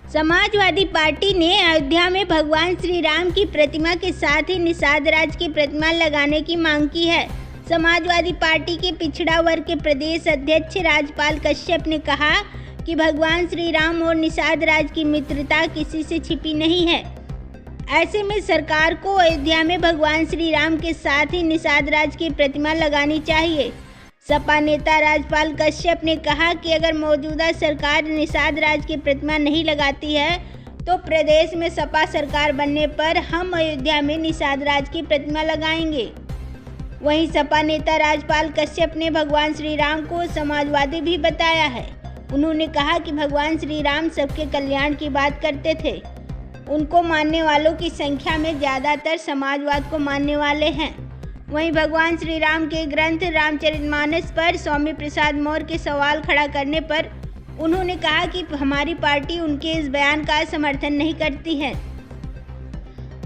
Samajwadi party ने अयोध्या में भगवान श्री राम की प्रतिमा के साथ ही निषाद राज की प्रतिमा लगाने की मांग की है। समाजवादी पार्टी के पिछड़ा वर्ग के प्रदेश अध्यक्ष राजपाल कश्यप ने कहा कि भगवान श्री राम और निषाद राज की मित्रता किसी से छिपी नहीं है। ऐसे में सरकार को अयोध्या में भगवान श्री राम के साथ ही निषाद राज की प्रतिमा लगानी चाहिए। सपा नेता राजपाल कश्यप ने कहा कि अगर मौजूदा सरकार निषाद राज की प्रतिमा नहीं लगाती है तो प्रदेश में सपा सरकार बनने पर हम अयोध्या में निषाद राज की प्रतिमा लगाएंगे। वहीं सपा नेता राजपाल कश्यप ने भगवान श्री राम को समाजवादी भी बताया है। उन्होंने कहा कि भगवान श्री राम सबके कल्याण की बात करते थे। उनको मानने वालों की संख्या में ज़्यादातर समाजवाद को मानने वाले हैं। वहीं भगवान श्री राम के ग्रंथ रामचरितमानस पर स्वामी प्रसाद मौर्य के सवाल खड़ा करने पर उन्होंने कहा कि हमारी पार्टी उनके इस बयान का समर्थन नहीं करती है।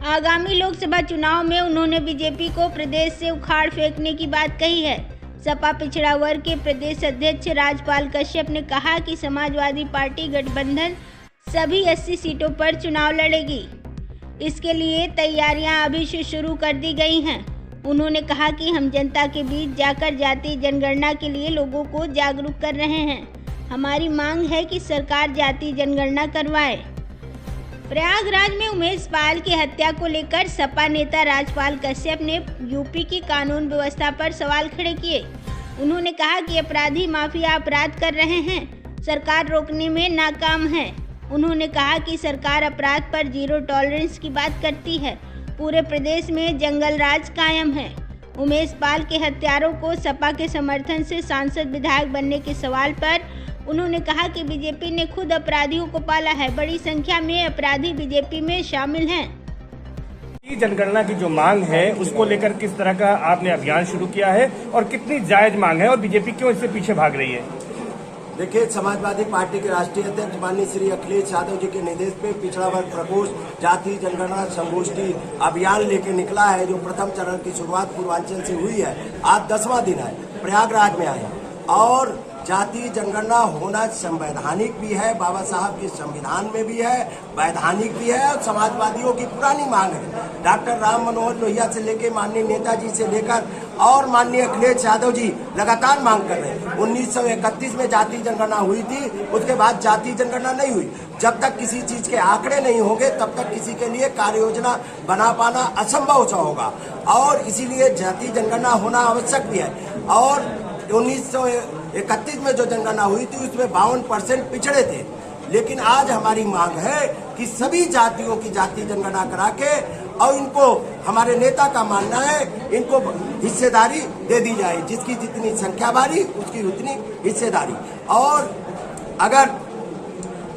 आगामी लोकसभा चुनाव में उन्होंने बीजेपी को प्रदेश से उखाड़ फेंकने की बात कही है। सपा पिछड़ा वर्ग के प्रदेश अध्यक्ष राजपाल कश्यप ने कहा कि समाजवादी पार्टी गठबंधन सभी 80 सीटों पर चुनाव लड़ेगी। इसके लिए तैयारियां अभी से शुरू कर दी गई हैं। उन्होंने कहा कि हम जनता के बीच जाकर जातीय जनगणना के लिए लोगों को जागरूक कर रहे हैं। हमारी मांग है कि सरकार जातीय जनगणना करवाए। प्रयागराज में उमेश पाल की हत्या को लेकर सपा नेता राजपाल कश्यप ने यूपी की कानून व्यवस्था पर सवाल खड़े किए। उन्होंने कहा कि अपराधी माफिया अपराध कर रहे हैं, सरकार रोकने में नाकाम है। उन्होंने कहा कि सरकार अपराध पर जीरो टॉलरेंस की बात करती है। पूरे प्रदेश में जंगल राज कायम है। उमेश पाल के हत्यारों को सपा के समर्थन से सांसद विधायक बनने के सवाल पर उन्होंने कहा कि बीजेपी ने खुद अपराधियों को पाला है। बड़ी संख्या में अपराधी बीजेपी में शामिल हैं। जनगणना की जो मांग है उसको लेकर किस तरह का आपने अभियान शुरू किया है और कितनी जायज मांग है और बीजेपी क्यों इससे पीछे भाग रही है? देखिए, समाजवादी पार्टी के राष्ट्रीय अध्यक्ष माननीय श्री अखिलेश यादव जी के निर्देश पे पिछड़ा वर्ग प्रकोष्ठ जातीय जनगणना संगोष्ठी अभियान लेके निकला है, जो प्रथम चरण की शुरुआत पूर्वांचल से हुई है। आज 10वां दिन है, प्रयागराज में आए और जातीय जनगणना होना संवैधानिक भी है, बाबा साहब के संविधान में भी है, वैधानिक भी है और समाजवादियों की पुरानी मांग है। डॉक्टर राम मनोहर लोहिया से लेकर माननीय नेताजी से लेकर और माननीय अखिलेश यादव जी लगातार मांग कर रहे हैं। 1931 में जातीय जनगणना हुई थी, उसके बाद जातीय जनगणना नहीं हुई। जब तक किसी चीज के आंकड़े नहीं होंगे तब तक किसी के लिए कार्य योजना बना पाना असंभव सा होगा और इसीलिए जातीय जनगणना होना आवश्यक भी है। और 1931 में जो जनगणना हुई थी उसमें 52% पिछड़े थे, लेकिन आज हमारी मांग है कि सभी जातियों की जातीय जनगणना करा के और इनको, हमारे नेता का मानना है, इनको हिस्सेदारी दे दी जाए। जिसकी जितनी संख्या बारी उसकी उतनी हिस्सेदारी, और अगर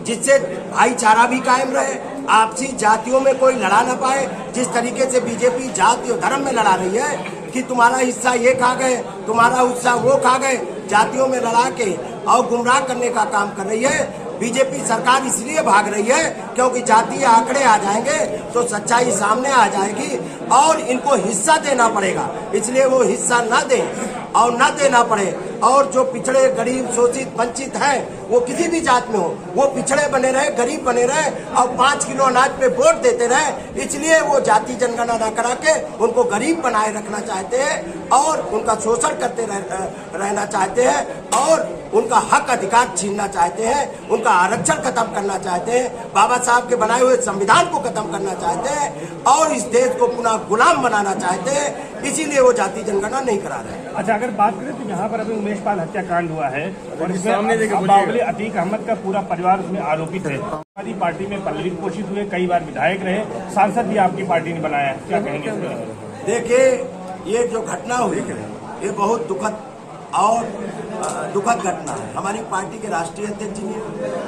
जिससे भाईचारा भी कायम रहे, आपसी जातियों में कोई लड़ा न पाए। जिस तरीके से बीजेपी जाति और धर्म में लड़ा रही है कि तुम्हारा हिस्सा ये खा गए, तुम्हारा हिस्सा वो खा गए, जातियों में लड़ा के और गुमराह करने का काम कर रही है। बीजेपी सरकार इसलिए भाग रही है क्योंकि जातीय आंकड़े आ जाएंगे तो सच्चाई सामने आ जाएगी और इनको हिस्सा देना पड़ेगा। इसलिए वो हिस्सा न दें और न देना पड़े, और जो पिछड़े गरीब शोषित वंचित हैं वो किसी भी जात में हो, वो पिछड़े बने रहे, गरीब बने रहे और 5 किलो अनाज पे वोट देते रहे। इसलिए वो जाति जनगणना न करा के उनको गरीब बनाए रखना चाहते हैं और उनका शोषण करते रहना चाहते हैं और उनका हक अधिकार छीनना चाहते हैं, उनका आरक्षण खत्म करना चाहते हैं, बाबा साहब के बनाए हुए संविधान को खत्म करना चाहते हैं और इस देश को पुनः गुलाम बनाना चाहते हैं। इसीलिए वो जाति जनगणना नहीं करा रहे हैं। अच्छा, अगर बात करें तो यहाँ पर अभी उमेश पाल हत्याकांड हुआ है और इसमें बावली अतीक अहमद का पूरा परिवार उसमें आरोपित है। समाजवादी पार्टी में पल्लवी पोषित हुए, कई बार विधायक रहे, सांसद भी आपकी पार्टी ने बनाया है, क्या कहेंगे? देखिए, ये जो घटना हुई ये बहुत दुखद घटना है। हमारी पार्टी के राष्ट्रीय अध्यक्ष जी ने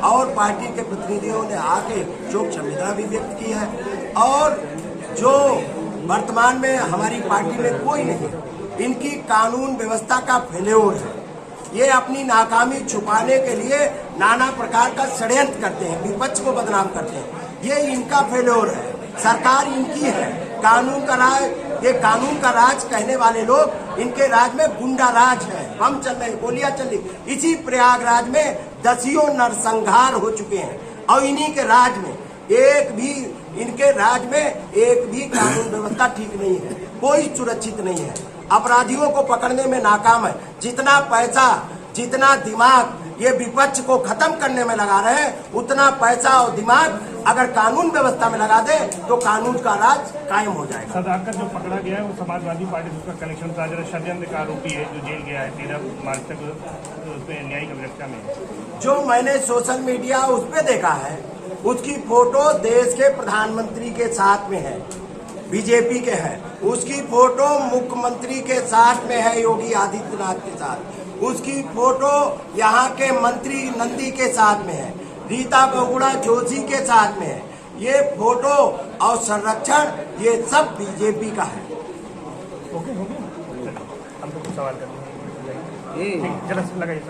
और पार्टी के प्रतिनिधियों ने आके शोक संवेदना भी व्यक्त की है और जो वर्तमान में हमारी पार्टी में कोई नहीं, इनकी कानून व्यवस्था का फेल्योर है। ये अपनी नाकामी छुपाने के लिए नाना प्रकार का षड्यंत्र करते हैं, विपक्ष को बदनाम करते हैं। ये इनका फेल्योर है, सरकार इनकी है। कानून का राज, ये कानून का राज कहने वाले लोग, इनके राज में गुंडा राज है, बम चल रहे, गोलियां चल रही। इसी प्रयागराज में दसियों नरसंहार हो चुके हैं और इन्हीं के राज में इनके राज में एक भी कानून व्यवस्था ठीक नहीं है, कोई सुरक्षित नहीं है। अपराधियों को पकड़ने में नाकाम है। जितना पैसा, जितना दिमाग ये विपक्ष को खत्म करने में लगा रहे हैं, उतना पैसा और दिमाग अगर कानून व्यवस्था में लगा दे तो कानून का राज कायम हो जाएगा। सदाकत जो पकड़ा गया है वो समाजवादी पार्टी से उसका कनेक्शन था, जरा षड्यंत्र का आरोपी है जो जेल गया है 13 मार्च तक उसमें न्यायिक अभिरक्षा में। जो मैंने सोशल मीडिया उस पर देखा है, उसकी फोटो देश के प्रधानमंत्री के साथ में है, बीजेपी के है। उसकी फोटो मुख्यमंत्री के साथ में है, योगी आदित्यनाथ के साथ। उसकी फोटो यहाँ के मंत्री नंदी के साथ में है, रीता बहुगुणा जोशी के साथ में है। ये फोटो और संरक्षण ये सब बीजेपी का है। ओके, हमको कुछ सवाल करना है। चलो लगाइए।